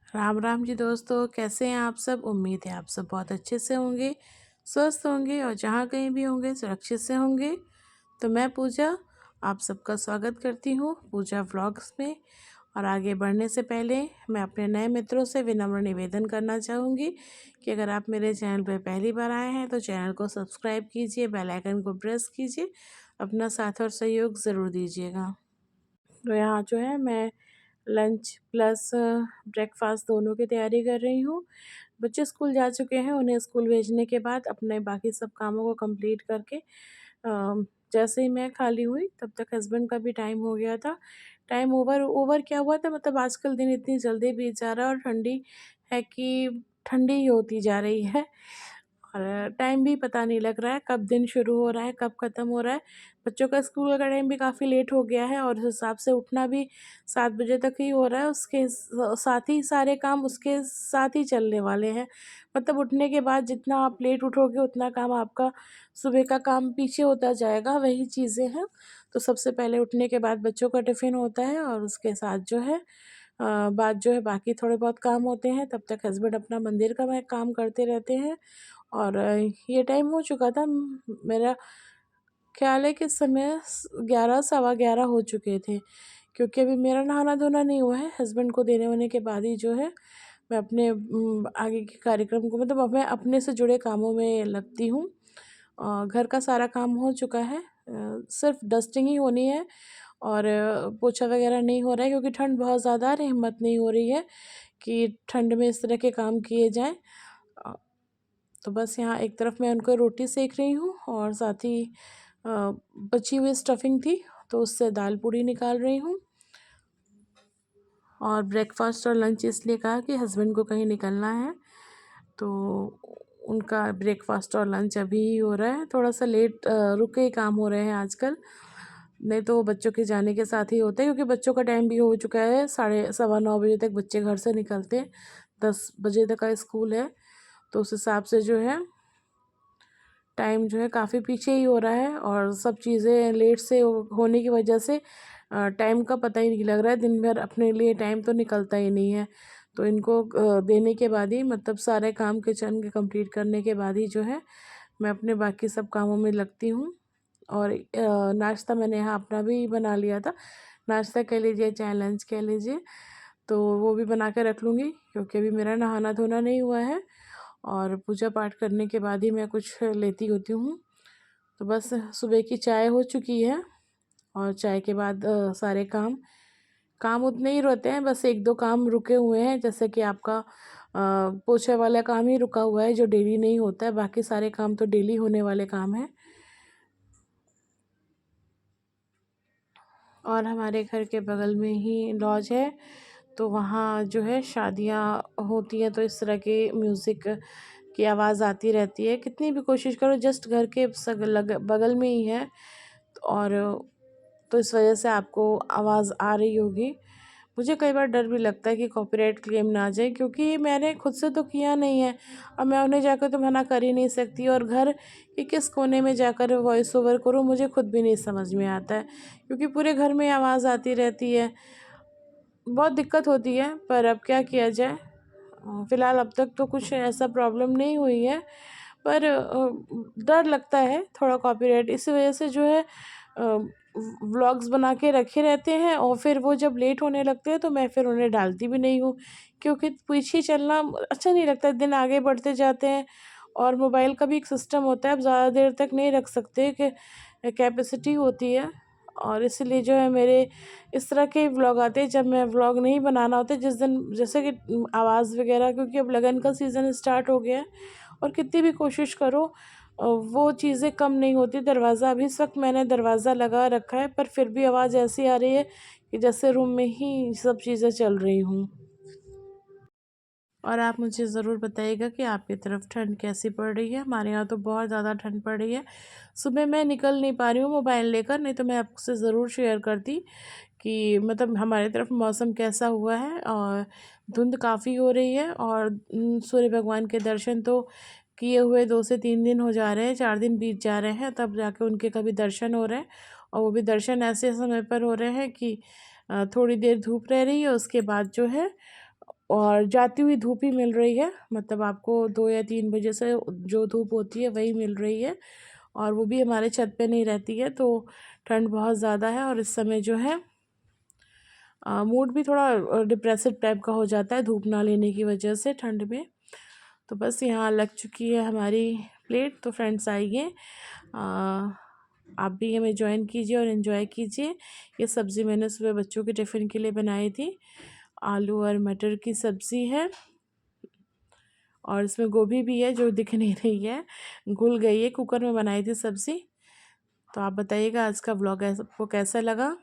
राम राम जी दोस्तों, कैसे हैं आप सब। उम्मीद है आप सब बहुत अच्छे से होंगे, स्वस्थ होंगे और जहाँ कहीं भी होंगे सुरक्षित से होंगे। तो मैं पूजा आप सबका स्वागत करती हूँ पूजा व्लॉग्स में। और आगे बढ़ने से पहले मैं अपने नए मित्रों से विनम्र निवेदन करना चाहूँगी कि अगर आप मेरे चैनल पर पहली बार आए हैं तो चैनल को सब्सक्राइब कीजिए, बेल आइकन को प्रेस कीजिए, अपना साथ और सहयोग ज़रूर दीजिएगा। तो यहाँ जो है मैं लंच प्लस ब्रेकफास्ट दोनों की तैयारी कर रही हूँ। बच्चे स्कूल जा चुके हैं, उन्हें स्कूल भेजने के बाद अपने बाकी सब कामों को कंप्लीट करके जैसे ही मैं खाली हुई तब तक हस्बैंड का भी टाइम हो गया था। टाइम ओवर ओवर क्या हुआ था, मतलब आजकल दिन इतनी जल्दी बीत जा रहा है और ठंडी है कि ठंडी ही होती जा रही है और टाइम भी पता नहीं लग रहा है कब दिन शुरू हो रहा है कब ख़त्म हो रहा है। बच्चों का स्कूल का टाइम भी काफ़ी लेट हो गया है और उस हिसाब से उठना भी 7 बजे तक ही हो रहा है। उसके साथ ही सारे काम उसके साथ ही चलने वाले हैं। मतलब उठने के बाद जितना आप लेट उठोगे उतना काम आपका सुबह का काम पीछे होता जाएगा, वही चीज़ें हैं। तो सबसे पहले उठने के बाद बच्चों का टिफ़िन होता है और उसके साथ जो है बाद जो है बाकी थोड़े बहुत काम होते हैं। तब तक हस्बैंड अपना मंदिर का वह काम करते रहते हैं और ये टाइम हो चुका था। मेरा ख्याल है कि इस समय 11 सवा 11 हो चुके थे, क्योंकि अभी मेरा नहाना धोना नहीं हुआ है। हस्बैंड को देने होने के बाद ही जो है मैं अपने आगे के कार्यक्रम को, मतलब अब मैं अपने से जुड़े कामों में लगती हूँ। घर का सारा काम हो चुका है, सिर्फ डस्टिंग ही होनी है और पोछा वगैरह नहीं हो रहा है क्योंकि ठंड बहुत ज़्यादा है। हिम्मत नहीं हो रही है कि ठंड में इस तरह के काम किए जाएँ। अ, तो बस यहाँ एक तरफ मैं उनको रोटी सेक रही हूँ और साथ ही बची हुई स्टफिंग थी तो उससे दाल पूड़ी निकाल रही हूँ। और ब्रेकफास्ट और लंच इसलिए कहा कि हस्बैंड को कहीं निकलना है तो उनका ब्रेकफास्ट और लंच अभी ही हो रहा है। थोड़ा सा लेट रुके ही काम हो रहे हैं आजकल, नहीं तो बच्चों के जाने के साथ ही होता है क्योंकि बच्चों का टाइम भी हो चुका है। साढ़े सवा 9 बजे तक बच्चे घर से निकलते हैं, 10 बजे तक का स्कूल है। तो उस हिसाब से जो है टाइम जो है काफ़ी पीछे ही हो रहा है और सब चीज़ें लेट से होने की वजह से टाइम का पता ही नहीं लग रहा है। दिन भर अपने लिए टाइम तो निकलता ही नहीं है। तो इनको देने के बाद ही, मतलब सारे काम किचन के कंप्लीट करने के बाद ही जो है मैं अपने बाकी सब कामों में लगती हूँ। और नाश्ता मैंने यहाँ अपना भी बना लिया था। नाश्ता कह लीजिए चाहे लंच कह लीजिए, तो वो भी बना के रख लूँगी क्योंकि अभी मेरा नहाना धोना नहीं हुआ है और पूजा पाठ करने के बाद ही मैं कुछ लेती होती हूँ। तो बस सुबह की चाय हो चुकी है और चाय के बाद सारे काम काम उतने ही रहते हैं, बस एक दो काम रुके हुए हैं। जैसे कि आपका पोछे वाला काम ही रुका हुआ है जो डेली नहीं होता है, बाकी सारे काम तो डेली होने वाले काम हैं। और हमारे घर के बगल में ही लॉज है तो वहाँ जो है शादियाँ होती हैं तो इस तरह के म्यूज़िक की आवाज़ आती रहती है। कितनी भी कोशिश करो जस्ट घर के बगल में ही है और तो इस वजह से आपको आवाज़ आ रही होगी। मुझे कई बार डर भी लगता है कि कॉपीराइट क्लेम ना आ जाए क्योंकि मैंने खुद से तो किया नहीं है और मैं उन्हें जाकर तो मना कर ही नहीं सकती। और घर के किस कोने में जाकर वॉइस ओवर करूँ मुझे खुद भी नहीं समझ में आता है क्योंकि पूरे घर में आवाज़ आती रहती है। बहुत दिक्कत होती है पर अब क्या किया जाए। फ़िलहाल अब तक तो कुछ ऐसा प्रॉब्लम नहीं हुई है पर डर लगता है थोड़ा कॉपीराइट, इसी वजह से जो है व्लॉग्स बना के रखे रहते हैं और फिर वो जब लेट होने लगते हैं तो मैं फिर उन्हें डालती भी नहीं हूँ क्योंकि पीछे चलना अच्छा नहीं लगता। दिन आगे बढ़ते जाते हैं और मोबाइल का भी एक सिस्टम होता है, आप ज़्यादा देर तक नहीं रख सकते कि कैपेसिटी होती है। और इसलिए जो है मेरे इस तरह के व्लॉग आते हैं जब मैं व्लॉग नहीं बनाना होता, जिस दिन जैसे कि आवाज़ वगैरह, क्योंकि अब लगन का सीज़न स्टार्ट हो गया है और कितनी भी कोशिश करो वो चीज़ें कम नहीं होती। दरवाज़ा अभी इस वक्त मैंने दरवाज़ा लगा रखा है पर फिर भी आवाज़ ऐसी आ रही है कि जैसे रूम में ही सब चीज़ें चल रही हूँ। और आप मुझे ज़रूर बताइएगा कि आपकी तरफ ठंड कैसी पड़ रही है। हमारे यहाँ तो बहुत ज़्यादा ठंड पड़ रही है। सुबह मैं निकल नहीं पा रही हूँ मोबाइल लेकर, नहीं तो मैं आपसे ज़रूर शेयर करती कि मतलब हमारी तरफ मौसम कैसा हुआ है। और धुंध काफ़ी हो रही है और सूर्य भगवान के दर्शन तो किए हुए 2 से 3 दिन हो जा रहे हैं, 4 दिन बीत जा रहे हैं तब जाके उनके कभी दर्शन हो रहे हैं। और वो भी दर्शन ऐसे समय पर हो रहे हैं कि थोड़ी देर धूप रह रही है उसके बाद जो है और जाती हुई धूप ही मिल रही है, मतलब आपको 2 या 3 बजे से जो धूप होती है वही मिल रही है, और वो भी हमारे छत पे नहीं रहती है, तो ठंड बहुत ज़्यादा है। और इस समय जो है मूड भी थोड़ा डिप्रेसिव टाइप का हो जाता है धूप ना लेने की वजह से ठंड में। तो बस यहाँ लग चुकी है हमारी प्लेट, तो फ्रेंड्स आइए आप भी हमें ज्वाइन कीजिए और इन्जॉय कीजिए। ये सब्ज़ी मैंने सुबह बच्चों के टिफ़िन के लिए बनाई थी, आलू और मटर की सब्ज़ी है, और इसमें गोभी भी है जो दिख नहीं रही है, घुल गई है, कुकर में बनाई थी सब्ज़ी। तो आप बताइएगा आज का व्लॉग आपको कैसा लगा।